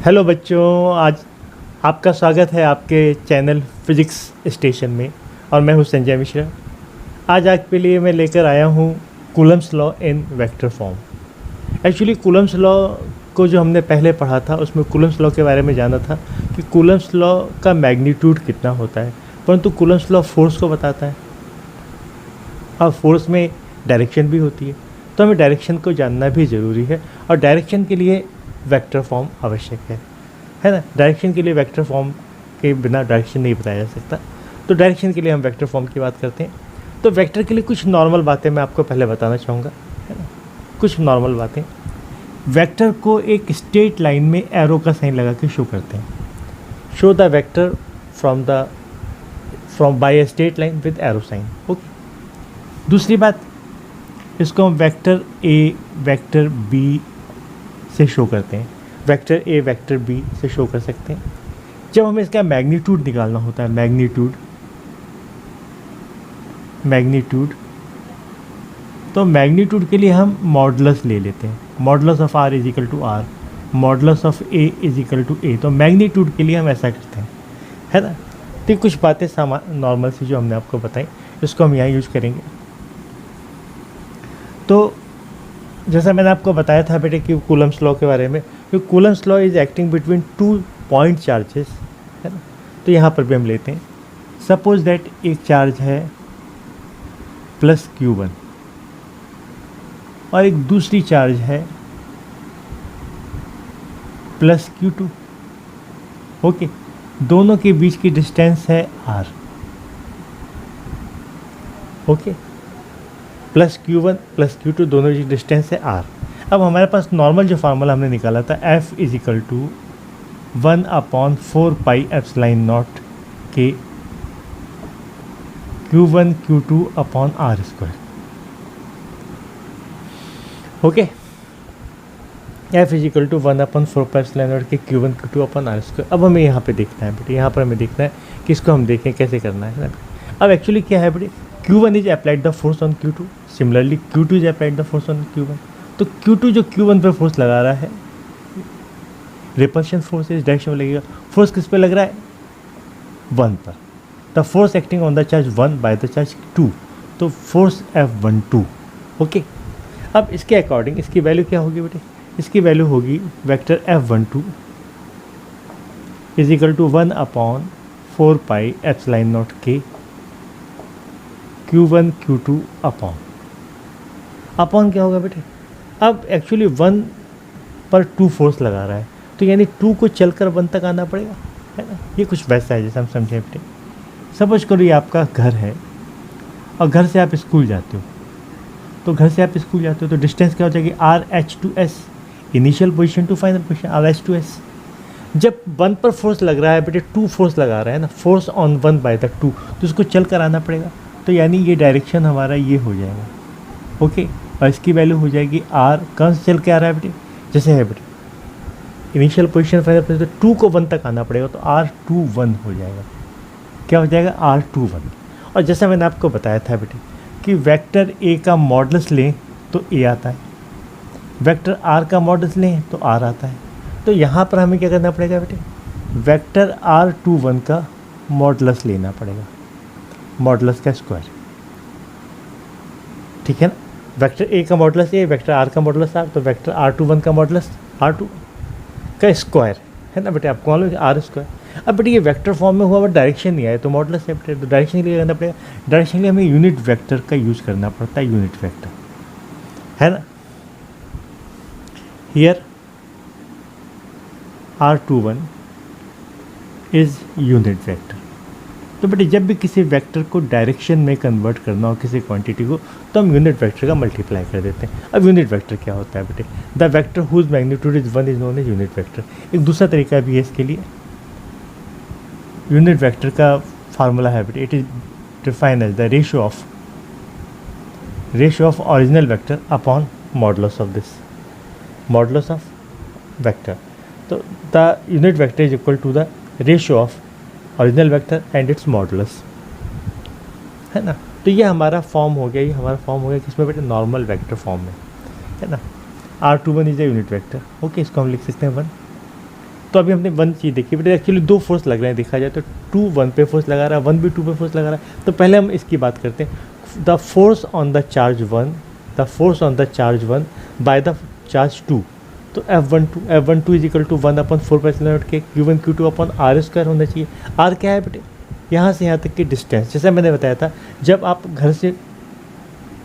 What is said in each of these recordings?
Hello बच्चों, आज आपका स्वागत है आपके चैनल फिजिक्स स्टेशन में। और मैं हूं संजय मिश्रा। आज आपके लिए मैं लेकर आया हूं Coulomb's law in vector form. Actually Coulomb's law को जो हमने पहले पढ़ा था उसमें कूलम्स लॉ के बारे में जाना था कि कूलम्स लॉ का मैग्नीट्यूड कितना होता है, परंतु कूलम्स लॉ फोर्स को बताता है और फोर्स में डायरेक्शन भी होती है, तो हमें डायरेक्शन को जानना भी ज़रूरी है। और डायरेक्शन के लिए वेक्टर फॉर्म आवश्यक है ना। डायरेक्शन के लिए वेक्टर फॉर्म के बिना डायरेक्शन नहीं बताया जा सकता, तो डायरेक्शन के लिए हम वेक्टर फॉर्म की बात करते हैं। तो वेक्टर के लिए कुछ नॉर्मल बातें मैं आपको पहले बताना चाहूँगा, है ना। कुछ नॉर्मल बातें, वेक्टर को एक स्ट्रेट लाइन में एरो का साइन लगा के शो करते हैं। Show the vector from by a straight line with arrow sign. Okay. दूसरी बात, इसको हम वेक्टर ए वेक्टर बी से शो करते हैं। वेक्टर ए वेक्टर बी से शो कर सकते हैं। जब हमें इसका मैग्नीट्यूड निकालना होता है, मैग्नीट्यूड, तो मैग्नीट्यूड के लिए हम मॉडुलस ले लेते हैं। Modulus of R is equal to R, modulus of A is equal to A. तो मैग्नीट्यूड के लिए हम ऐसा करते हैं, है ना। तो ये कुछ बातें नॉर्मल सी जो हमने आपको बताई, इसको हम यहाँ यूज करेंगे। तो जैसा मैंने आपको बताया था बेटे कि कूलम्स लॉ के बारे में, कि Coulomb's law is acting between two point charges, है ना। तो यहाँ पर भी हम लेते हैं, सपोज दैट एक चार्ज है प्लस Q1 और एक दूसरी चार्ज है प्लस Q2। ओके, दोनों के बीच की डिस्टेंस है R। Okay, plus Q1 plus Q2 दोनों की डिस्टेंस है R। अब हमारे पास नॉर्मल जो फार्मूला हमने निकाला था F is equal to 1/4 pi epsilon naught के Q1 Q2 upon R square. Okay, F is equal to 1/4 pi epsilon naught के Q1 Q2 upon R square. अब हमें यहाँ पे देखना है बेटे, यहाँ पर हमें देखना है कि इसको हम देखें कैसे करना है ना। अब एक्चुअली क्या है बेटे, Q1 is applied the force on Q2, similarly Q2 is applied the force on Q1। तो Q2 जो Q1 पर फोर्स लगा रहा है, रिपल्शन फोर्स इस डायरेक्शन में लगेगा। फोर्स किस पे लग रहा है? 1 पर। The force acting on the charge 1 by the charge 2, तो फोर्स F12। ओके, अब इसके अकॉर्डिंग इसकी वैल्यू क्या होगी बेटे? इसकी वैल्यू होगी vector F12 is equal to 1/4 pi epsilon naught के Q1 Q2 अपॉन क्या होगा बेटे? अब एक्चुअली 1 पर 2 फोर्स लगा रहा है, तो यानी 2 को चलकर 1 तक आना पड़ेगा, है ना। ये कुछ वैसा है जैसे हम समझें बेटे। सपोज करो ये आपका घर है और घर से आप स्कूल जाते हो, तो घर से आप स्कूल जाते हो तो डिस्टेंस क्या हो जाएगी? RH2S, initial position to final position RH2S। जब 1 पर फोर्स लग रहा है बेटे, 2 फोर्स लगा रहा है ना, फोर्स ऑन 1 बाय द 2, तो उसको चल कर आना पड़ेगा। तो यानी ये डायरेक्शन हमारा ये हो जाएगा। ओके, और इसकी वैल्यू हो जाएगी R। कहाँ से चल के आ रहा है बेटे? जैसे है बेटे इनिशियल पोजीशन फाइनल पोजीशन, तो 2 को 1 तक आना पड़ेगा, तो R21 हो जाएगा। क्या हो जाएगा? R21। और जैसा मैंने आपको बताया था बेटे कि वेक्टर A का मॉडुलस लें तो A आता है, वेक्टर R का मॉडुलस लें तो R आता है। तो यहाँ पर हमें क्या करना पड़ेगा बेटे? वेक्टर R21 का मॉडुलस लेना पड़ेगा, मॉडुलस का स्क्वायर, ठीक है ना। वेक्टर A का मॉडुलस A, वेक्टर R का मॉडुलस R, तो वेक्टर R21 का मॉडुलस R2 का स्क्वायर, है ना बेटे। आपको मालूम है R स्क्वायर। अब बेटे ये वेक्टर फॉर्म में हुआ बट डायरेक्शन नहीं आया, तो मॉडुलस है बेटे। तो डायरेक्शन के लिए करना पड़ेगा, डायरेक्शन के लिए हमें यूनिट वेक्टर का यूज़ करना पड़ता है, यूनिट वेक्टर, है ना। Here R21 is unit vector. तो बेटे जब भी किसी वेक्टर को डायरेक्शन में कन्वर्ट करना हो किसी क्वांटिटी को, तो हम यूनिट वेक्टर का मल्टीप्लाई कर देते हैं। अब यूनिट वेक्टर क्या होता है बेटे? The vector whose magnitude is 1 is known as unit vector. एक दूसरा तरीका भी है इसके लिए। यूनिट वेक्टर का फार्मूला है बेटे, it is defined as the ratio of original vector upon modulus of this, modulus of vector. तो the unit vector is equal to the ratio of original vector and its modulus, है ना। तो ये हमारा form हो गया, ये हमारा फॉर्म हो गया किसमें बेटे? नॉर्मल वेक्टर फॉर्म में, है ना। R21 is a unit vector. Okay, इसको हम लिख सकते हैं 1। तो अभी हमने वन चीज़ देखी, बट एक्चुअली दो फोर्स लग रहे हैं देखा जाए तो, 2 1 पे फोर्स लगा रहा है, 1 भी 2 पे फोर्स लगा रहा है। तो पहले हम इसकी बात करते हैं। The force on the charge 1, the force on the charge 1 by the charge 2, तो F12 is equal to 1/4π0 Q1 Q2 upon R square होना चाहिए। R क्या है बेटे, यहाँ से यहाँ तक की डिस्टेंस, जैसे मैंने बताया था जब आप घर से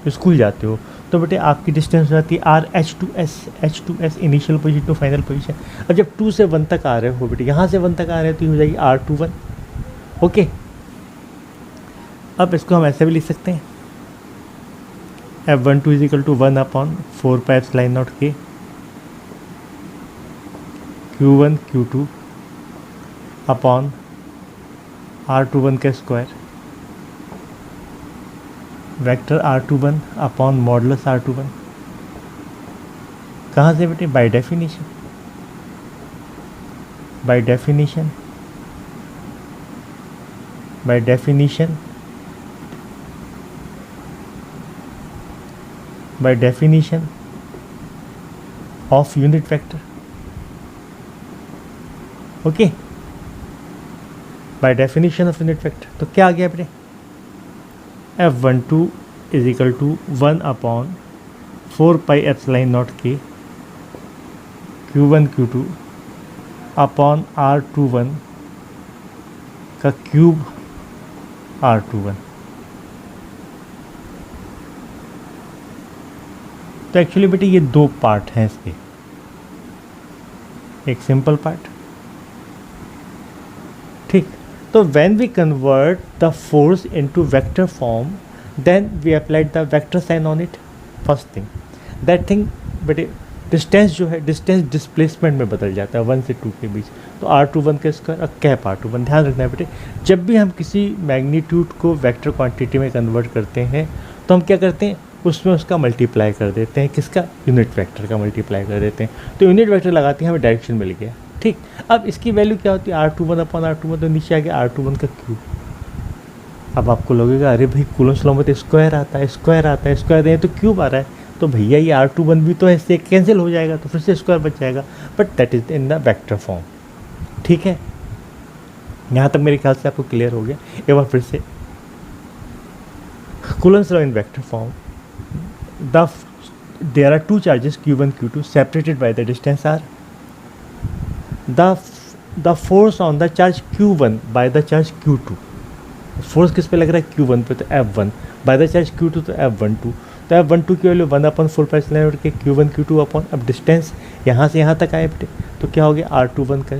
स्कूल जाते हो तो बेटे आपकी डिस्टेंस हो जाती है R H2S initial position to final position. अब जब 2 से 1 तक आ रहे हो बेटे, यहाँ से 1 तक आ रहे हो तो हो जाएगी R21। ओके, अब इसको हम ऐसे भी लिख सकते हैं, F12 is equal to 1/4πε0 Q1 Q2 upon R21 का square, vector R21 upon modulus R21। कहाँ से बेटे, by definition, by definition, by definition, bye definition of unit vector. Okay, bye definition of unit vector. तो क्या आ गया बेटे, F12 is equal to 1/4πε0 Q1 Q2 upon R21 का cube R21। तो actually बेटे ये दो पार्ट हैं इसके, एक सिंपल पार्ट, ठीक। तो when we convert the force into vector form, then we applied the vector sign on it, first thing। that thing बेटे डिस्टेंस जो है, डिस्टेंस डिस्प्लेसमेंट में बदल जाता है 1 से 2 के बीच। तो R21 का स्क्वायर, कैप R21। ध्यान रखना है बेटे, जब भी हम किसी मैग्नीट्यूड को वेक्टर क्वांटिटी में कन्वर्ट करते हैं तो हम क्या करते हैं, उसमें उसका मल्टीप्लाई कर देते हैं, किसका, यूनिट वेक्टर का मल्टीप्लाई कर देते हैं। तो यूनिट वेक्टर लगाते हैं, हमें डायरेक्शन मिल गया, ठीक। अब इसकी वैल्यू क्या होती है, R21 अपॉन R21, तो नीचे आ गया R21 का क्यूब। अब आपको लगेगा अरे भाई कूलम्स लॉ में तो स्क्वायर आता है, स्क्वायर आता है, स्क्वायर दें तो क्यूब आ रहा है, तो भैया ये R21 भी तो ऐसे कैंसिल हो जाएगा, तो फिर से स्क्वायर बच जाएगा, but that is in the vector form, ठीक है। यहाँ तक मेरे ख्याल से आपको क्लियर हो गया। एक बार फिर से, Coulomb's law in vector form, there are two charges Q1 Q2 separated by the distance R. The force on the charge Q1 by the charge Q2, force किस पे लग रहा है, Q1 पे, तो F1 bye the charge Q2 तो F12। तो F12 की वैल्यू 1/4πε0 Q1 Q2 अपॉन, अब डिस्टेंस यहाँ से यहाँ तक आए बेटे, तो क्या हो गया R21 का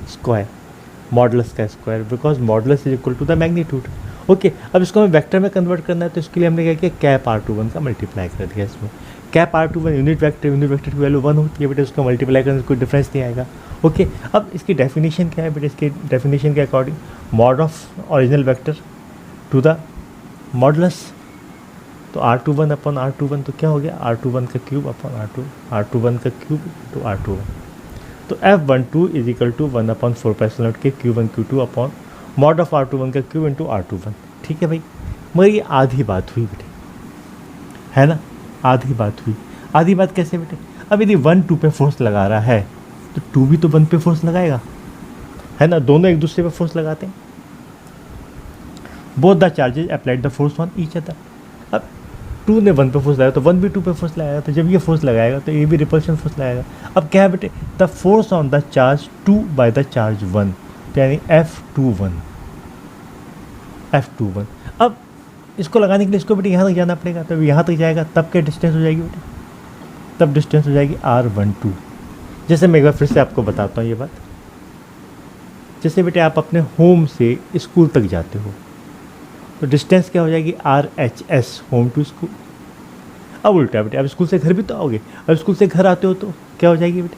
स्क्वायर, मॉडुलस का square, because modulus is equal to the magnitude. Okay, अब इसको हमें वेक्टर में कन्वर्ट करना है, तो इसके लिए हमने क्या किया, कैप R21 का मल्टीप्लाई कर दिया इसमें। कैप R21 यूनिट वेक्टर की वैल्यू 1 होती है बेटे, उसको मल्टीप्लाई करने से कोई डिफरेंस नहीं आएगा। ओके, अब इसकी डेफिनेशन क्या है बेटे, इसकी डेफिनेशन के according mod of original vector to the modulus, तो R21 अपॉन R21, तो क्या हो गया, R21 का क्यूब अपॉन R21 का क्यूब टू R21। तो F12 is equal to 1/4πε0 Q1 Q2 upon mod of R21 का क्यूब इंटू R21, ठीक है भाई। मगर ये आधी बात हुई बेटे, है ना, आधी बात हुई। आधी बात कैसे बेटे, अब यदि 1 2 पे फोर्स लगा रहा है तो 2 भी तो 1 पे फोर्स लगाएगा, है ना, दोनों एक दूसरे पे फोर्स लगाते हैं। Both the charges applied the force on each other. अब 2 ने 1 पे फोर्स लगाया तो 1 भी 2 पे फोर्स लगाएगा, तो जब ये फोर्स लगाएगा तो ये भी रिपल्शन फोर्स लगाएगा। अब क्या है बेटे, the force on the charge 2 bye the charge 1, तो यानी F21। अब इसको लगाने के लिए इसको बेटे यहाँ तक जाना पड़ेगा, तो यहाँ तक जाएगा तब क्या डिस्टेंस हो जाएगी बेटे, तब डिस्टेंस हो जाएगी R12। जैसे मैं एक बार फिर से आपको बताता हूँ ये बात, जैसे बेटे आप अपने होम से स्कूल तक जाते हो तो डिस्टेंस क्या हो जाएगी, RHS, होम टू स्कूल। अब उल्टा बेटे, अब स्कूल से घर भी तो आओगे, अब स्कूल से घर आते हो तो क्या हो जाएगी बेटे,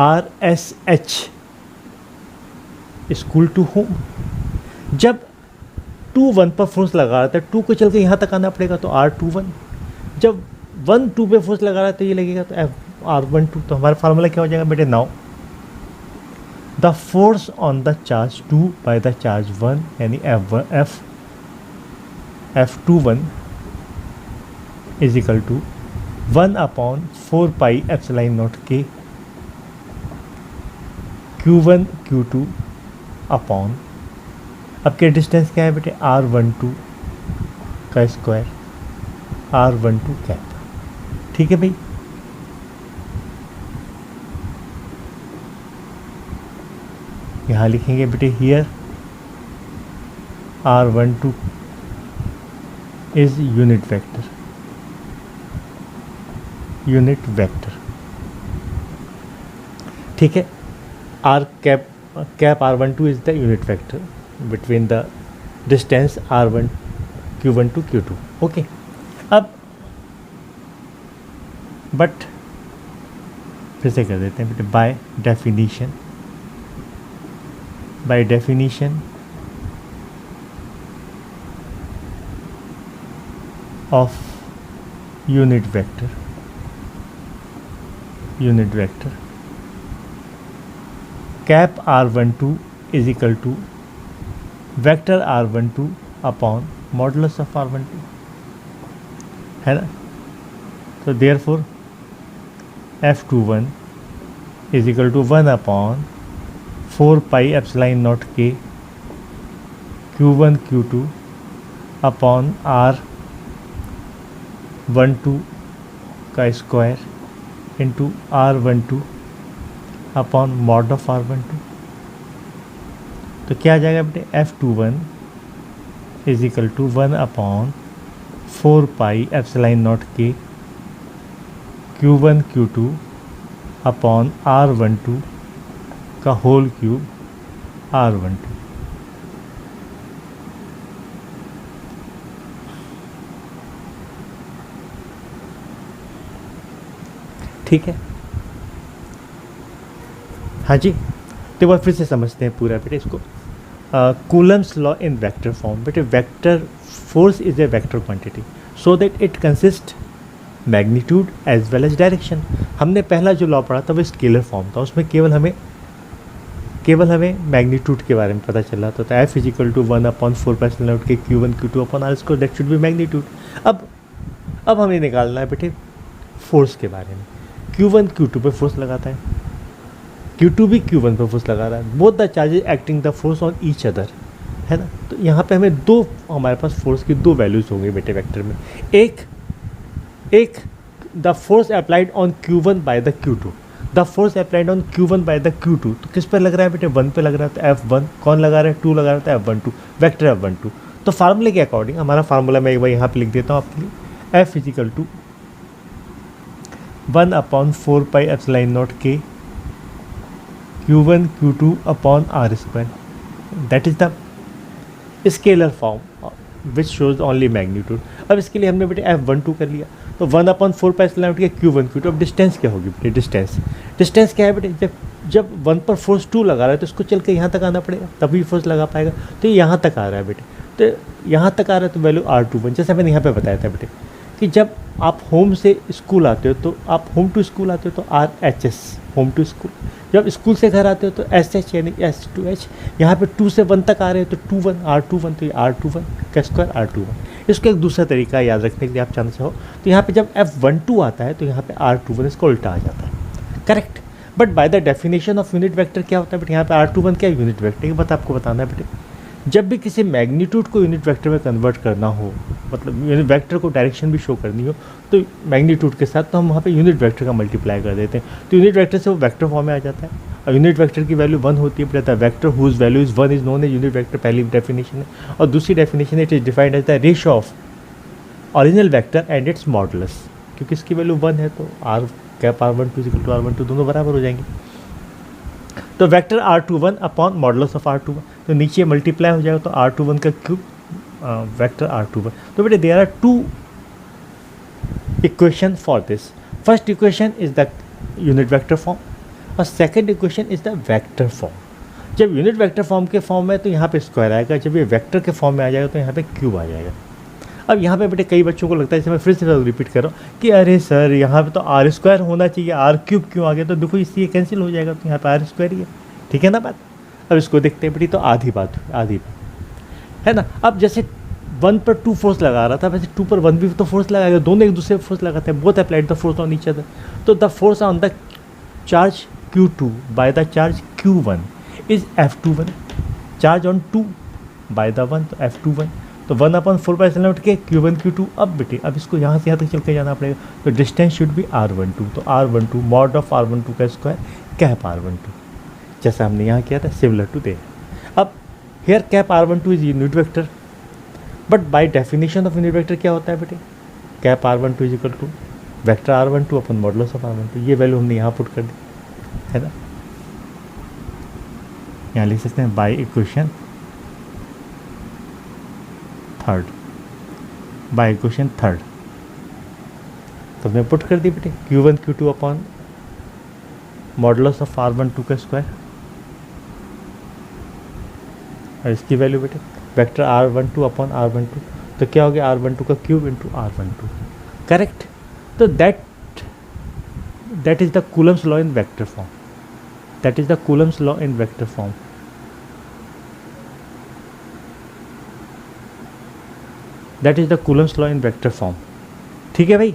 RSH, स्कूल टू होम। जब 2 1 पर फोर्स लगा रहा था, 2 को चल के यहाँ तक आना पड़ेगा, तो R21। जब 1 2 पे फोर्स लगा रहा है तो ये लगेगा, तो R12। तो हमारा फार्मूला क्या हो जाएगा बेटे, now the force on the charge 2 bye the charge 1 यानी F21 is equal to 1/4πε0 Q1 Q2 upon, अब क्या डिस्टेंस क्या है बेटे, R12 का स्क्वायर, R12 कैप। ठीक है भाई, यहाँ लिखेंगे बेटे here R12 is unit vector, unit vector. ठीक है, R cap R12 is the unit vector between the distance R1 Q1 to Q2। Okay, अब बट फिर से कर देते हैं बेटे, by definition of unit vector cap R12 is equal to vector R12 upon modulus of R12, है ना। तो therefore F21 is equal to 1 upon 4 pi epsilon naught के Q1 Q2 अपॉन R12 का square into R12 upon mod of R12। तो क्या आ जाएगा बेटे, F21 is equal to 1 upon 4 pi epsilon naught के Q1 Q2 अपॉन R12 का whole cube R12। ठीक है, हाँ जी। तो बार फिर से समझते हैं पूरा बेटे इसको। Coulomb's law in vector form, बेटे vector force is a vector quantity so that it consist magnitude as well as direction. हमने पहला जो लॉ पढ़ा था वो स्केलर फॉर्म था, उसमें केवल हमें मैग्नीट्यूड के बारे में पता चल रहा था। तो F is equal to 1 upon 4 pi epsilon naught के Q1 Q2 upon R square, that should be magnitude. अब हमें निकालना है बेटे फोर्स के बारे में। Q1 Q2 पे फोर्स लगाता है, Q2 भी Q1 पे फोर्स लगा रहा है, both the charges acting the force on each other, है ना। तो यहाँ पे हमें हमारे पास फोर्स की दो वैल्यूज होंगी बेटे वेक्टर में। एक the force applied on Q1 by the Q2, the force applied on Q1 by the Q2। तो किस पर लग रहा है बेटे, 1 पे लग रहा है, तो F1। कौन लगा रहा है, 2 लगा रहा है, तो F12, वेक्टर F12। तो फार्मूले के अकॉर्डिंग हमारा फार्मूला मैं एक बार यहाँ पे लिख देता हूँ आपके लिए, F is equal to 1 upon 4 pi epsilon naught के Q1 Q2 upon R square, that is the scalar form which shows only magnitude. अब इसके लिए हमने बेटे F12 कर लिया, तो 1 अपॉन 4 पाई एप्सिलॉन नॉट के Q1 Q2। अब डिस्टेंस क्या होगी बेटे, डिस्टेंस क्या है बेटे, जब 1 पर फोर्स 2 लगा रहा है तो इसको चल के यहाँ तक आना पड़ेगा, तभी फोर्स लगा पाएगा। तो ये यहाँ तक आ रहा है बेटे, तो यहाँ तक आ रहा है तो वैल्यू R21, जैसे मैंने यहाँ पे बताया था बेटे कि जब आप होम से स्कूल आते हो तो आप होम टू स्कूल आते हो तो RHS, होम टू स्कूल। जब स्कूल से घर आते हो तो SH यानी S2H। यहाँ पे 2 से 1 तक आ रहे हो तो 21 R21, तो ये R21 का स्क्वायर R21। इसको एक दूसरा तरीका याद रखने के लिए आप चाहना चाहो तो यहाँ पे जब F12 आता है तो यहाँ पे R21 इसका उल्टा आ जाता है, correct. But by the definition of unit vector क्या होता है बेटे, यहाँ पे R21 क्या यूनिट वेक्टर, ये बात आपको बताना है बेटे। जब भी किसी मैग्नीट्यूड को यूनिट वेक्टर में कन्वर्ट करना हो, मतलब यूनिट वेक्टर को डायरेक्शन भी शो करनी हो तो मैग्नीट्यूड के साथ, तो हम वहाँ पे यूनिट वेक्टर का मल्टीप्लाई कर देते हैं, तो यूनिट वेक्टर से वो वेक्टर फॉर्म में आ जाता है। और यूनिट वेक्टर की वैल्यू 1 होती है, the vector whose value is 1 is known as unit vector, पहली डेफिनेशन है। और दूसरी definition it is defined as the ratio of original vector and its modulus, क्योंकि इसकी वैल्यू 1 है तो R cap R12 equal to R12 दोनों बराबर हो जाएंगे। तो vector R21 upon modulus of R21, तो नीचे मल्टीप्लाई हो जाएगा तो R21 का क्यूब वेक्टर R21। तो बेटे there are 2 equation for this. First equation is the unit vector form और second equation is the vector form. जब यूनिट वेक्टर फॉर्म के फॉर्म में तो यहाँ पे स्क्वायर आएगा, जब ये वेक्टर के फॉर्म में आ जाएगा तो यहाँ पे क्यूब आ जाएगा। अब यहाँ पे बेटे कई बच्चों को लगता है, जैसे मैं फिर से रिपीट कर रहा हूँ कि अरे सर यहाँ पे तो R स्क्वायर होना चाहिए, R क्यूब क्यों आ गया, तो देखो इससे ये कैंसिल हो जाएगा, तो यहाँ पे R स्क्वायर ही है, ठीक है ना बात। अब इसको देखते हैं बेटी, तो आधी बात है ना। अब जैसे 1 पर 2 फोर्स लगा रहा था, वैसे 2 पर 1 भी तो फोर्स लगाएगा, दोनों एक दूसरे फोर्स लगाते हैं, both applied the force on each other. तो the force on the charge Q2 by the charge Q1 is F21, charge on 2 by the 1 तो F21, तो 1/4 उठ के Q1 Q2। अब बेटे अब इसको यहाँ से यहाँ तक चल के जाना पड़ेगा, तो डिस्टेंस शुड बी R12, तो R12 मॉड ऑफ R12 का स्क्वायर कैप R12, जैसा हमने यहाँ किया था सिमिलर टू देयर। अब here cap R12 is unit vector, but by definition of unit vector क्या होता है बेटे, cap R12 is equal to vector R12 upon modulus of R12। ये वैल्यू हमने यहाँ पुट कर दी है ना, यहाँ लिख सकते हैं by equation third, by equation third. तो हमने पुट कर दी बेटे Q1 Q2 upon modulus of R12 का स्क्वायर, और इसकी वैल्यू बेटे वेक्टर R12 अपॉन R12, तो क्या हो गया R12 का क्यूब इंटू R12, करेक्ट। तो that is the Coulomb's law in vector form, that is the Coulomb's law in vector form. That is the Coulomb's law in vector form, ठीक है भाई,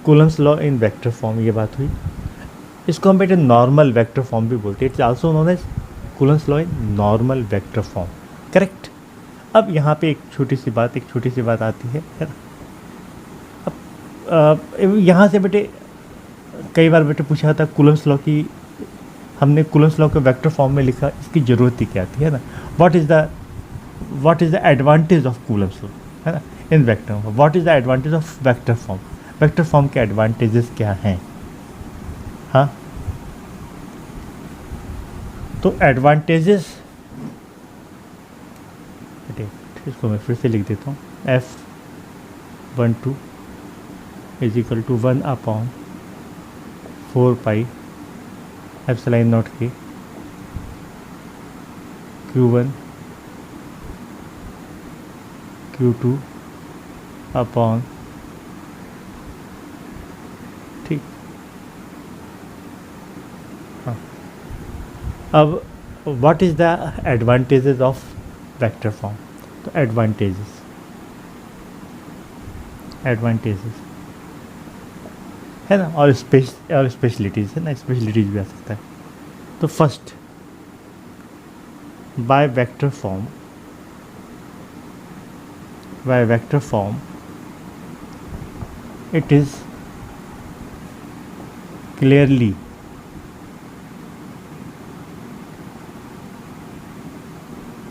Coulomb's law in vector form ये बात हुई। इसको हम बेटे नॉर्मल वेक्टर फॉर्म भी बोलते हैं, it's also known as Coulomb's law in normal vector form, correct. अब यहाँ पे एक छोटी सी बात आती है ना। अब यहाँ से बेटे कई बार बेटे पूछा था कूलम्स लॉ की, हमने कूलम्स लॉ को वेक्टर फॉर्म में लिखा, इसकी ज़रूरत ही क्या थी है ना। What is the advantage of Coulomb's law है ना इन vector form, what is the advantage of vector form, vector form के एडवांटेजेस क्या हैं। हाँ तो एडवांटेजेस इसको मैं फिर से लिख देता हूँ, F12 is equal to 1/4 pi epsilon naught के Q1 Q2 अपॉन, ठीक। हाँ अब what is the advantages of vector form, तो एडवांटेजेस है ना, और स्पेशलिटीज़ है ना, स्पेशलिटीज़ भी आ सकता है। तो first by vector form it is clearly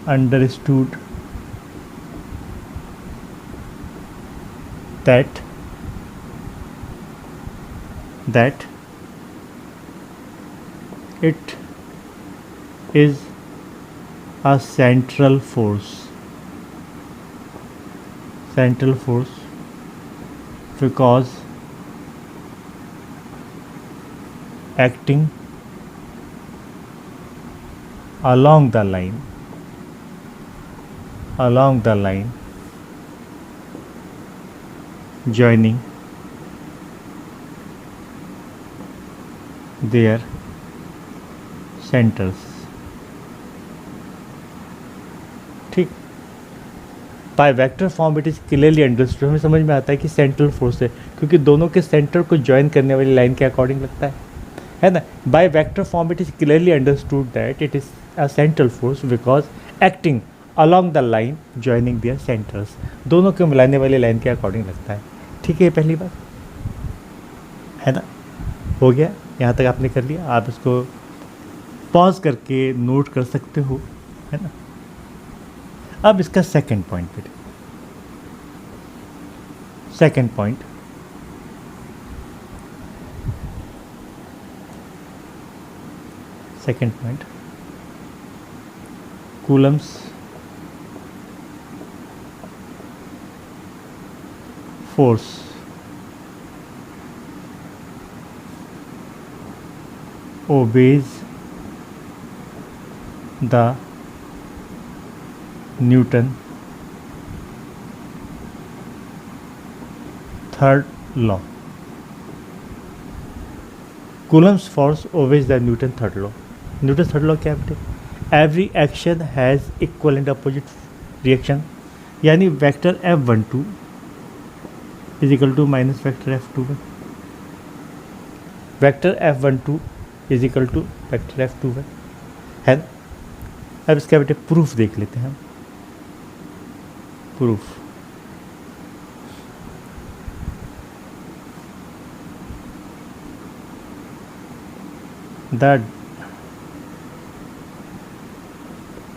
understood that it is a central force because acting along the line joining their centers, ठीक। By vector form it is clearly understood, हमें समझ में आता है कि सेंट्रल फोर्स है, क्योंकि दोनों के सेंटर को ज्वाइन करने वाली लाइन के अकॉर्डिंग लगता है ना। By vector form it is clearly understood that it is a central force because acting along the line joining there centres, दोनों को मिलाने वाली लाइन के अकॉर्डिंग लगता है, ठीक है। पहली बात है ना, हो गया, यहाँ तक आपने कर लिया। आप इसको पॉज करके नोट कर सकते हो, है ना। अब इसका सेकंड पॉइंट पे, second point Coulomb's force obeys the Newton third law. Coulomb's force obeys the Newton third law. Newton third law क्या है? Every action has equal and opposite reaction. यानी vector F12 is equal to minus vector F21, vector F12 is equal to vector F21 है ना। अब इसका बेटे proof देख लेते हैं हम। Proof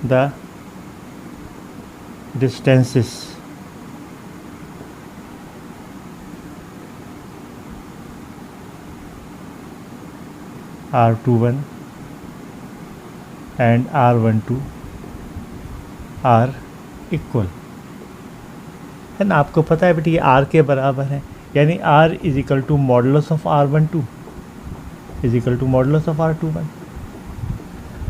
the distances R21 and R12 are equal है ना। आपको पता है बेटे ये R के बराबर है, यानी R is equal to modulus of R12 is equal to modulus of R21।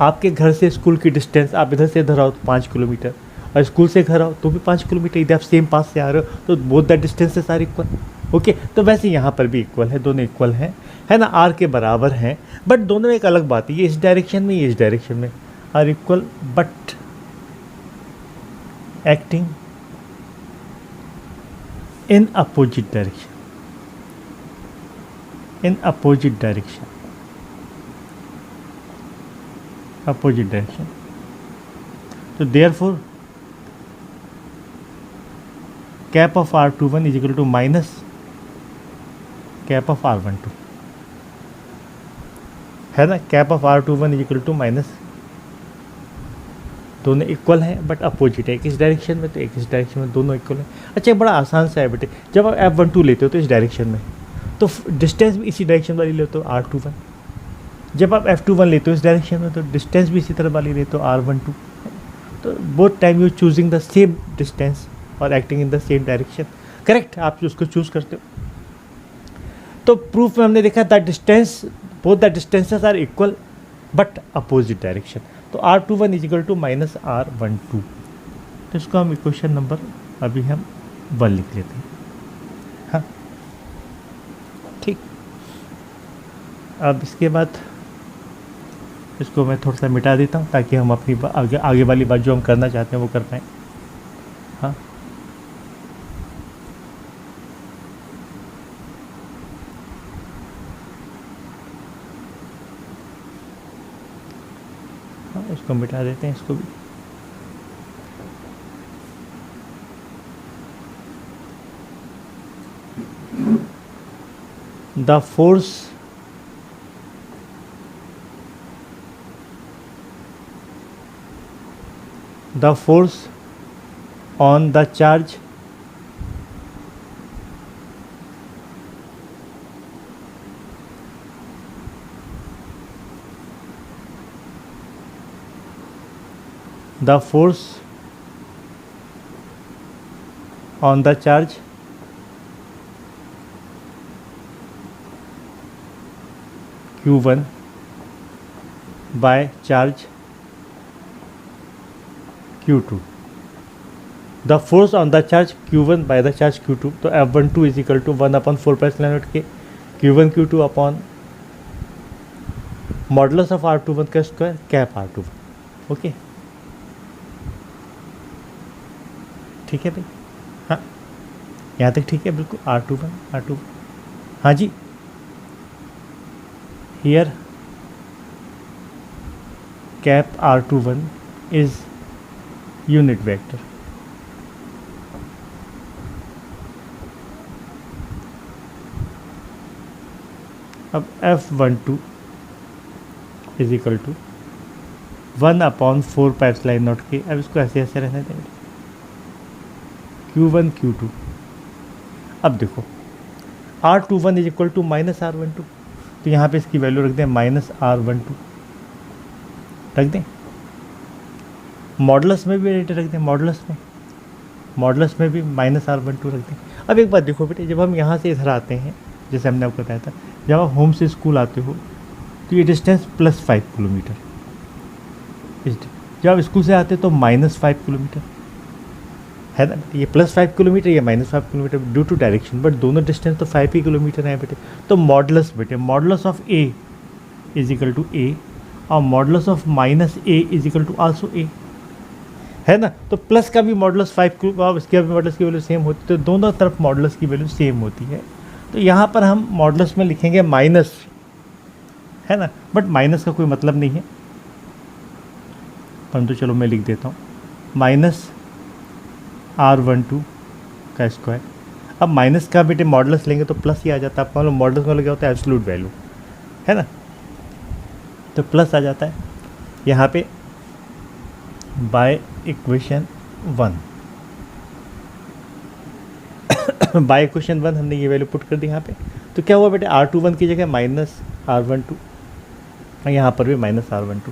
आपके घर से स्कूल की डिस्टेंस, आप इधर से इधर आओ तो 5 किलोमीटर, और स्कूल से घर आओ तो भी 5 किलोमीटर, इधर आप सेम पास से आ रहे हो तो both the distances are equal. Okay, तो वैसे यहाँ पर भी इक्वल है, दोनों इक्वल हैं है ना, आर के बराबर हैं। बट दोनों में एक अलग बात है, ये इस डायरेक्शन में, ये इस डायरेक्शन में are equal but acting in opposite direction, in opposite direction, opposite direction. तो therefore cap of R21 is equal to minus cap of R12 है ना। Cap of R21 is equal to minus, दोनों equal हैं but opposite है, एक इस direction में तो एक इस डायरेक्शन में, दोनों इक्वल हैं। अच्छा, बड़ा आसान सा है बेटे, जब आप F12 लेते हो तो इस डायरेक्शन में, तो डिस्टेंस भी इसी डायरेक्शन वाली लेते हो R21। जब आप F21 लेते हो इस डायरेक्शन में तो डिस्टेंस भी इसी तरह वाली लेते हो R12। तो both time you choosing the same distance और acting in the same direction, correct, आप उसको चूज करते हो। तो प्रूफ में हमने देखा the distance, both the distances are equal but opposite direction. तो R21 is equal to minus R12। तो इसको हम इक्वेशन नंबर अभी हम 1 लिख लेते हैं। हाँ ठीक, अब इसके बाद इसको मैं थोड़ा सा मिटा देता हूँ ताकि हम अपनी आगे वाली बात जो हम करना चाहते हैं वो कर पाएँ। हाँ, इसको मिटा देते हैं, इसको भी। The force on the charge Q1 by charge Q2, the force on the charge Q1 by the charge Q2, तो F12 इज इक्वल टू 1/4 के Q1 Q2 upon modulus of R21 का स्क्वायर कैप R21। ओके, ठीक है भाई। हाँ, यहाँ तक ठीक है बिल्कुल। R21 हाँ जी, here cap R21 is unit vector. अब F12 इज इक्वल टू 1/4 के। अब इसको ऐसे ऐसे रहने देंगे, Q1 Q2। अब देखो R21 is equal to minus R12, तो यहाँ पे इसकी वैल्यू रख दें माइनस R12 रख दें। मॉडुलस में भी रेट रख दें, मॉडुलस में भी माइनस R12 रख दें। अब एक बात देखो बेटे, जब हम यहाँ से इधर आते हैं, जैसे हमने आपको बताया था, जब आप होम से स्कूल आते हो तो ये डिस्टेंस +5 किलोमीटर, जब आप स्कूल से आते हो तो -5 किलोमीटर है ना। ये +5 किलोमीटर, ये -5 kilometre due to direction, but दोनों डिस्टेंस तो 5 ही किलोमीटर है बेटे। तो मॉडुलस बेटे, modulus of A is equal to A और modulus of -A is equal to also A है ना। तो प्लस का भी मॉडुलस 5 और इसके भी मॉडुलस की वैल्यू सेम होती है, तो दोनों तरफ मॉडुलस की वैल्यू सेम होती है। तो यहाँ पर हम मॉडुलस में लिखेंगे माइनस है ना, बट माइनस का कोई मतलब नहीं है, परंतु चलो मैं लिख देता हूँ माइनस R12 का स्क्वायर। अब माइनस का बेटे मॉडुलस लेंगे तो प्लस ही आ जाता है, आपको मालूम मॉडुलस मतलब क्या होता है, एब्सोल्यूट वैल्यू, है ना, तो प्लस आ जाता है यहाँ पे बाय इक्वेशन 1। बाय इक्वेशन 1 हमने ये वैल्यू पुट कर दी यहाँ पे, तो क्या हुआ बेटे R21 की जगह माइनस R12, यहाँ पर भी माइनस R12।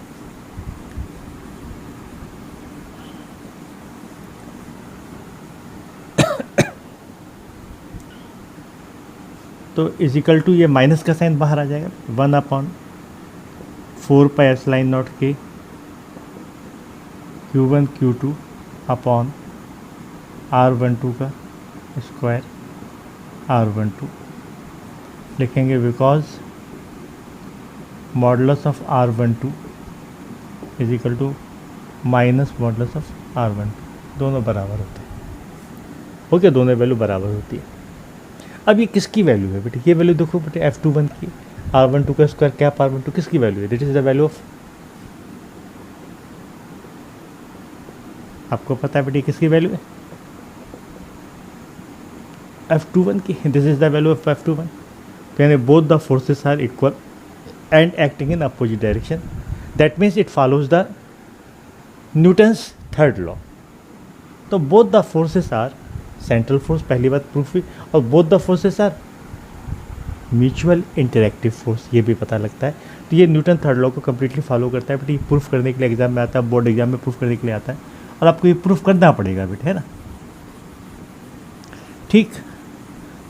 तो इजिकल टू ये माइनस का साइन बाहर आ जाएगा, 1/4πε0 के Q1 Q2 अपॉन R12 का स्क्वायर R12 लिखेंगे, because modulus of R12 is equal to minus modulus of R12, दोनों बराबर होते हैं। ओके, दोनों वैल्यू बराबर होती है। अब ये किसकी वैल्यू है बेटे, ये वैल्यू देखो बेटे F21 की, R12 का स्क्वायर कैप R12 किसकी वैल्यू है, that is the value of, आपको पता है बेटे किसकी वैल्यू है, F21 की, this is the value of F21। यानी both the forces are equal and acting in opposite direction, that means it follows the Newton's third law. तो both the forces are central force, पहली बात proof हुई, और both the forces are mutual interactive force, ये भी पता लगता है। तो ये न्यूटन थर्ड लॉ को कम्प्लीटली फॉलो करता है बेटे, ये प्रूफ करने के लिए एग्जाम में आता है, बोर्ड एग्जाम में प्रूफ करने के लिए आता है, और आपको ये प्रूफ करना पड़ेगा बेटे, है ना। ठीक,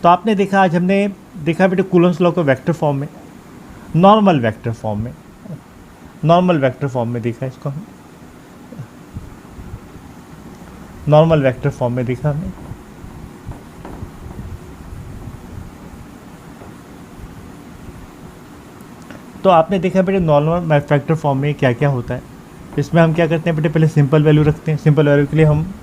तो आपने देखा, आज हमने देखा बेटे कूलम्स लॉ को वेक्टर फॉर्म में, नॉर्मल वेक्टर फॉर्म में, नॉर्मल वेक्टर फॉर्म में देखा इसको हमने, नॉर्मल वेक्टर फॉर्म में देखा हमने। तो आपने देखा बेटे नॉर्मल वेक्टर फॉर्म में क्या क्या होता है। इसमें हम क्या करते हैं बेटे, पहले सिंपल वैल्यू रखते हैं, सिंपल वैल्यू के लिए हम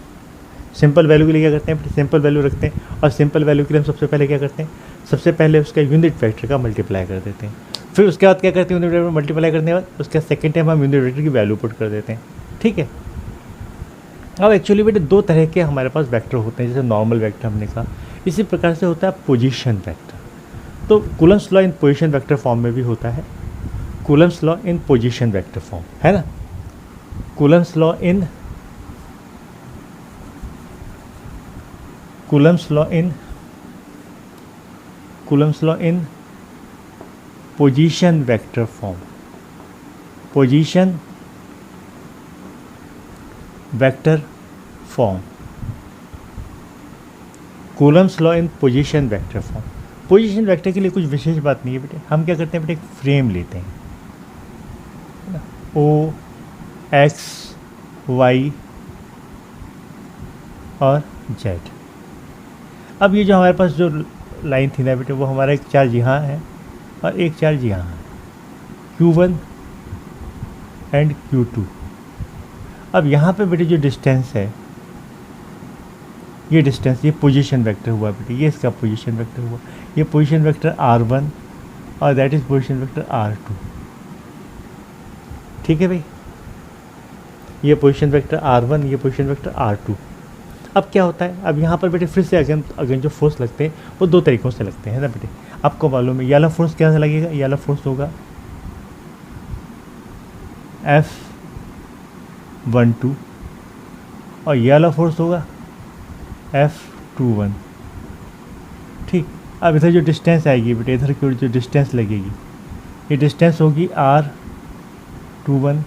सिंपल वैल्यू के लिए क्या करते हैं बेटे, सिंपल वैल्यू रखते हैं, और सिंपल वैल्यू के लिए हम सबसे पहले क्या करते हैं, सबसे पहले उसका यूनिट वेक्टर का मल्टीप्लाई कर देते हैं, फिर उसके बाद क्या करते हैं, यूनिट वेक्टर मल्टीप्लाई करने के बाद उसका सेकेंड टाइम हम यूनिट वेक्टर की वैल्यू पुट कर देते हैं। ठीक है, अब एक्चुअली बेटे दो तरह के हमारे पास वेक्टर होते हैं, जैसे नॉर्मल वेक्टर हमने कहा, इसी प्रकार से होता है पोजीशन वेक्टर। तो कूलम्स लॉ इन पोजीशन वेक्टर फॉर्म में भी होता है, कूलम्स लॉ इन पोजीशन वेक्टर फॉर्म, है ना, कूलम्स लॉ इन कूलम्स लॉ इन कूलम्स लॉ इन position vector form, position vector form, Coulomb's law इन position vector form. Position vector के लिए कुछ विशेष बात नहीं है बेटे, हम क्या करते हैं बेटे, एक फ्रेम लेते हैं, ओ एक्स वाई और जेड। अब ये जो हमारे पास जो लाइन थी ना बेटे, वो हमारा एक चार्ज यहाँ है और एक चार्ज यहाँ है, Q1 एंड Q2। अब यहाँ पे बेटे जो डिस्टेंस है, ये डिस्टेंस, ये पोजीशन वेक्टर हुआ बेटे, ये इसका पोजीशन वेक्टर हुआ, ये पोजीशन वेक्टर R1 और that is position vector R2। ठीक है भाई, ये पोजीशन वेक्टर R1, ये पोजीशन वेक्टर R2। अब क्या होता है, अब यहाँ पर बेटे फिर से अगेन जो फोर्स लगते हैं वो दो तरीक़ों से लगते हैं ना बेटे, आपको मालूम है। ये वाला फोर्स क्या लगेगा, ये वाला फोर्स होगा F12 और ये वाला फोर्स होगा F21। ठीक, अब इधर जो डिस्टेंस आएगी बेटे, इधर की ओर जो डिस्टेंस लगेगी, ये डिस्टेंस होगी R21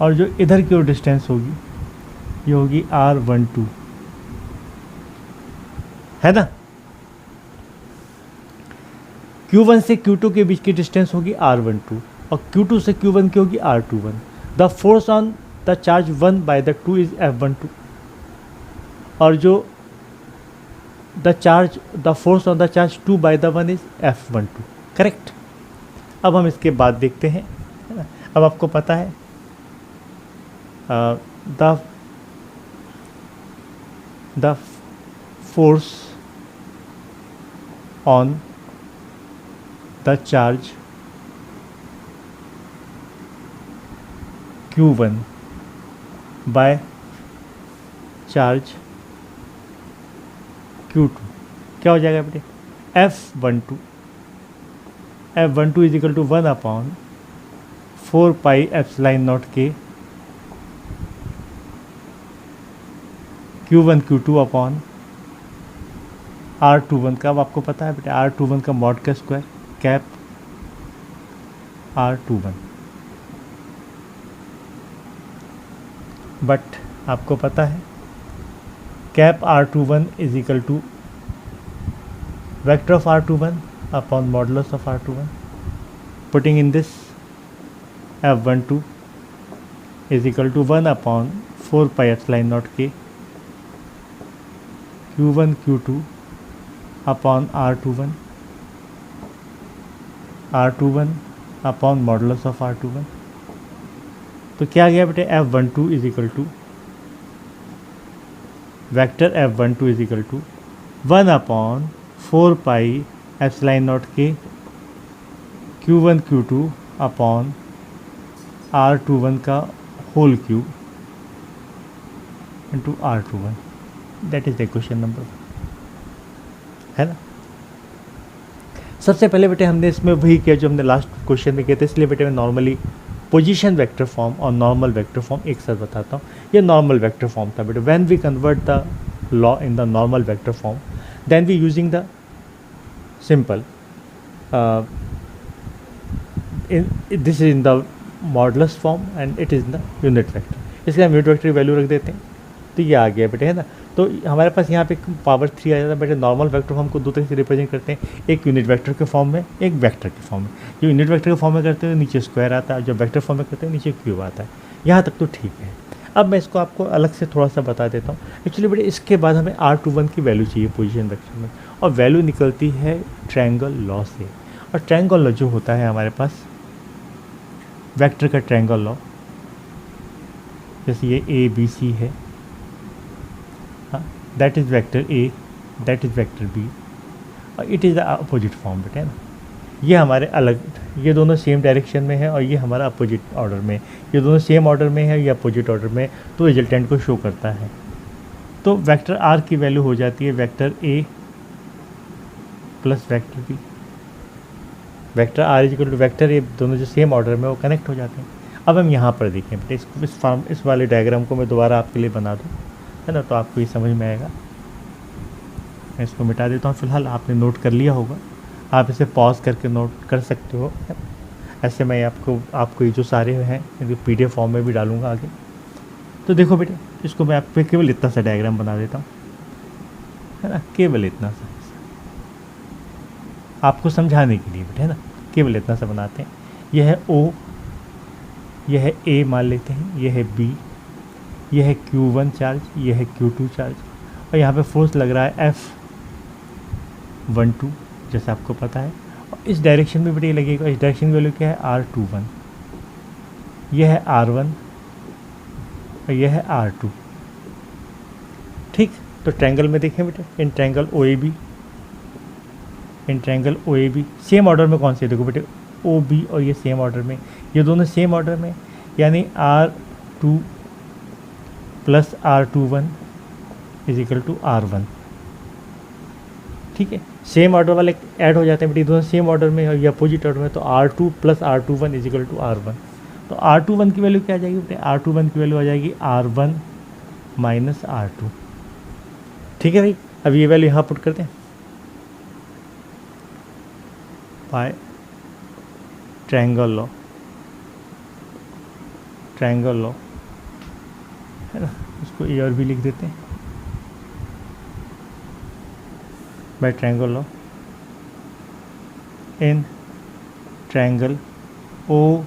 और जो इधर की ओर डिस्टेंस होगी ये होगी R12, है ना। Q1 से Q2 के बीच की डिस्टेंस होगी R12 और Q2 से Q1 की होगी R21। The force on the charge 1 by the 2 is F12 और जो the force on the charge 2 by the 1 is F12, correct. अब हम इसके बाद देखते हैं, है ना। अब आपको पता है the force on the charge Q1 by charge Q2, क्या हो जाएगा बेटे, F12 is equal to 1/4πε0K Q1 Q2 upon R21 का, अब आपको पता है बेटे R21 का मॉड का स्क्वायर कैप R21, बट आपको पता है cap R21 is equal to vector of R21 upon modulus of R21, putting in this F12 is equal to 1/4πε0K Q1 Q2 upon R21 upon modulus of R21। तो क्या गया बेटे, F12 is equal to vector F12 is equal to 1/4πε0K Q1 Q2 upon R21 का whole cube into R21, that is the question number 1, है ना। सबसे पहले बेटे हमने इसमें वही किया जो हमने लास्ट क्वेश्चन में किया था, इसलिए बेटे मैं नॉर्मली पोजीशन वेक्टर फॉर्म और नॉर्मल वेक्टर फॉर्म एक साथ बताता हूँ। ये नॉर्मल वेक्टर फॉर्म था बेटे, when we convert the law in the normal vector form then we using the simple this is in the modulus form and it is the unit vector, इसलिए हम unit vector की value रख देते हैं। तो ये आ गया बेटे, है ना। तो हमारे पास यहाँ पे पावर 3 आ जाता है बेटे। नॉर्मल वेक्टर फॉर्म को दो तरह से रिप्रेजेंट करते हैं, एक यूनिट वेक्टर के फॉर्म में, एक वेक्टर के फॉर्म में। जो यूनिट वेक्टर के फॉर्म में करते हैं नीचे स्क्वायर आता है, जो वेक्टर फॉर्म में करते हैं नीचे क्यूब आता है। यहाँ तक तो ठीक है। अब मैं इसको आपको अलग से थोड़ा सा बता देता हूँ। एक्चुअली बेटे इसके बाद हमें R21 की वैल्यू चाहिए पोजीशन वेक्टर में, और वैल्यू निकलती है ट्रायंगल लॉ से। और ट्रायंगल लॉ जो होता है हमारे पास वेक्टर का ट्रायंगल लॉ, जैसे ये ABC है, हाँ, that is vector A, that is vector B, और it is the opposite form बेटे, है ना। ये हमारे अलग, ये दोनों सेम डायरेक्शन में है और ये हमारा अपोजिट ऑर्डर में, ये दोनों सेम ऑर्डर में है, ये अपोजिट ऑर्डर में, तो रिजल्टेंट को शो करता है। तो वेक्टर R की वैल्यू हो जाती है vector A plus vector B। Vector R is equal to vector A, दोनों जो सेम ऑर्डर में वो कनेक्ट हो जाते हैं। अब हम यहाँ पर देखें बेटे, इस वाले डायग्राम को मैं दोबारा आपके लिए बना दूँ, है ना, तो आपको ये समझ में आएगा। मैं इसको मिटा देता हूँ फिलहाल, आपने नोट कर लिया होगा, आप इसे पॉज करके नोट कर सकते हो। ऐसे मैं आपको ये जो सारे हैं इनको PDF फॉर्म में भी डालूँगा आगे। तो देखो बेटे, इसको मैं आपको केवल इतना सा डायग्राम बना देता हूँ, है ना, केवल इतना सा, आपको समझाने के लिए बेटे, है ना, केवल इतना सा बनाते हैं। यह है O, यह है A मान लेते हैं, यह है B, यह है Q1 चार्ज, यह है Q2 चार्ज, और यहाँ पे फोर्स लग रहा है F12 जैसा आपको पता है। और इस डायरेक्शन में बेटे लगेगा, इस डायरेक्शन की वैल्यू क्या है R21, यह है R1 और यह है R2। ठीक, तो ट्रायंगल में देखें बेटे, in triangle OAB same order में कौन से, देखो बेटे OB और ये सेम ऑर्डर में, ये दोनों सेम ऑर्डर में, यानी R2 plus R21 is equal to R1। ठीक है, सेम ऑर्डर वाले ऐड हो जाते हैं बेटे, दोनों सेम ऑर्डर में और ये अपोजिट ऑर्डर में, तो R2 plus R21 is equal to R1। तो R21 की वैल्यू क्या आ जाएगी बेटे, R21 की वैल्यू आ जाएगी R1 माइनस R2। ठीक है भाई, अब ये वैल्यू यहाँ पुट करते हैं, बाय ट्रायंगल लॉ है ना, इसको ए और भी लिख देते हैं, by triangle law in triangle OBA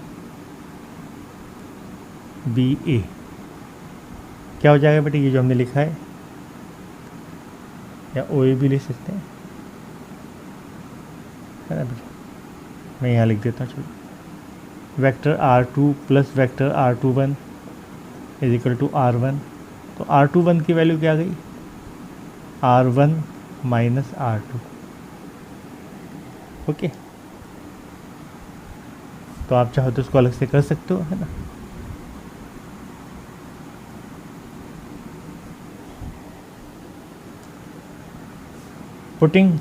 क्या हो जाएगा बेटे, ये जो हमने लिखा है, या OAB लिख सकते हैं, है ना बेटे, मैं यहाँ लिख देता हूँ। चलो, vector R2 plus vector R21 is equal to R1। तो R21 की वैल्यू क्या आ गई, R1 माइनस R2। ओके, तो आप चाहो तो उसको अलग से कर सकते हो, है ना। Putting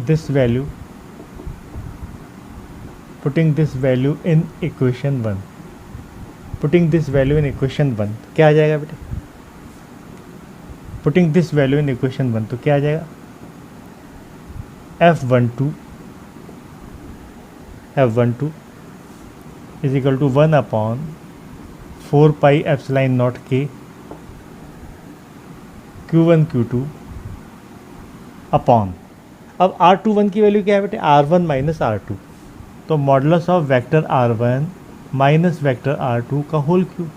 this value putting this value in equation 1 putting this value in equation 1 क्या आ जाएगा बेटे, putting this value in equation 1 तो क्या आ जाएगा, f12 is equal to 1 upon 4 pi epsilon naught k q1 q2 upon, अब R21 की वैल्यू क्या है बेटे, R1 माइनस R2, तो modulus of vector R1 minus vector R2 का होल क्यूब।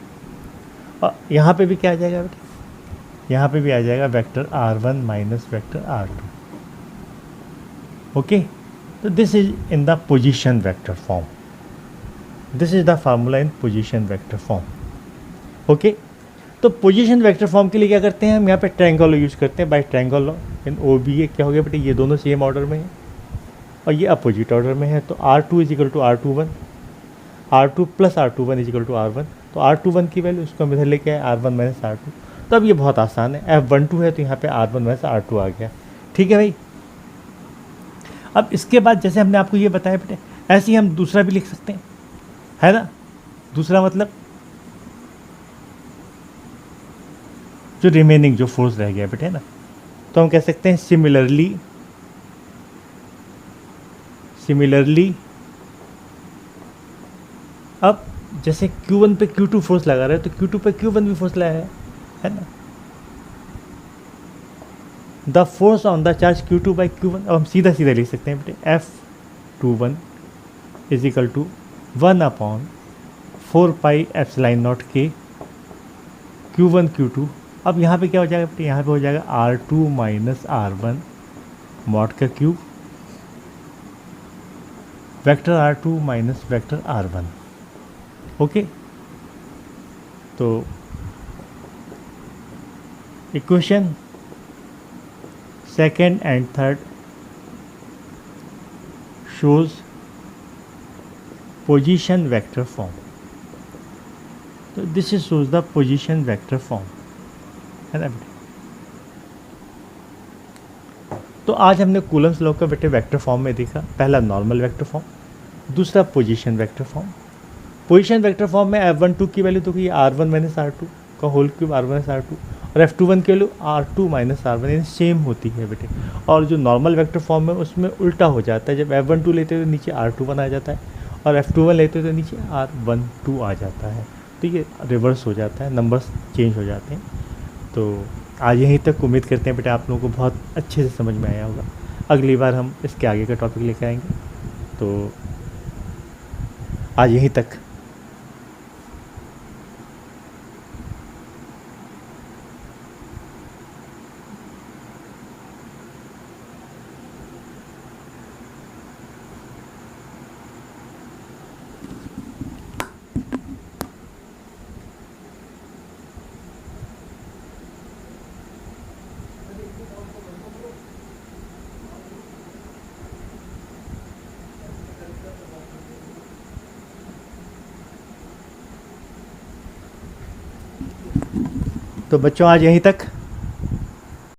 और यहाँ पे भी क्या आ जाएगा बेटे, यहाँ पे भी आ जाएगा vector R1 minus vector R2। Okay, तो this is in the position vector form, this is the formula in position vector form. Okay, तो पोजीशन वेक्टर फॉर्म के लिए क्या करते हैं हम, यहाँ पे ट्रायंगल लॉ यूज़ करते हैं। By triangle law in OBA क्या हो गया बेटे, ये दोनों सेम ऑर्डर में है और ये अपोजिट ऑर्डर में है, तो R2 is equal to R21, R2 plus R21 is equal to R1, तो R21 की वैल्यू उसको हम इधर लेके आए R1 माइनस R2। तो अब ये बहुत आसान है, F12 है तो यहाँ पे R1 माइनस R2 आ गया। ठीक है भाई, अब इसके बाद जैसे हमने आपको ये बताया बेटे, ऐसे ही हम दूसरा भी लिख सकते हैं, है ना। दूसरा मतलब जो रिमेनिंग जो फोर्स रह गया बेटे, है ना, तो हम कह सकते हैं सिमिलरली अब जैसे Q1 पे Q2 फोर्स लगा रहे हैं तो Q2 पे Q1 भी फोर्स लगाया है ना। The force on the charge Q2 by Q1, अब हम सीधा सीधा लिख सकते हैं बेटे, F21 is equal to 1 upon 4 pi epsilon naught के Q1 Q2। अब यहाँ पे क्या हो जाएगा बेटे, यहाँ पे हो जाएगा R2 माइनस R1 मॉड का cube vector R2 minus vector R1। Okay, तो equation second and third shows position vector form, तो this is shows the position vector form, है ना बेटे। तो आज हमने कूलम्स लॉ का बेटे वेक्टर फॉर्म में देखा, पहला नॉर्मल वेक्टर फॉर्म, दूसरा position vector form. Position vector form में F12 की वैल्यू तो कि R1 माइनस R2 का whole cube R1 minus R2, और F21 की वैल्यू R2 माइनस R1, यानी सेम होती है बेटे। और जो नॉर्मल वेक्टर फॉर्म है उसमें उल्टा हो जाता है, जब F12 लेते हैं तो नीचे R21 आ जाता है और F21 लेते हैं तो नीचे R12 आ जाता है, तो ये रिवर्स हो जाता है, नंबर्स चेंज हो जाते हैं। तो आज यहीं तक, उम्मीद करते हैं बेटा आप लोगों को बहुत अच्छे से समझ में आया होगा। अगली बार हम इसके आगे का टॉपिक लेकर आएंगे, तो आज यहीं तक। तो बच्चों आज यहीं तक।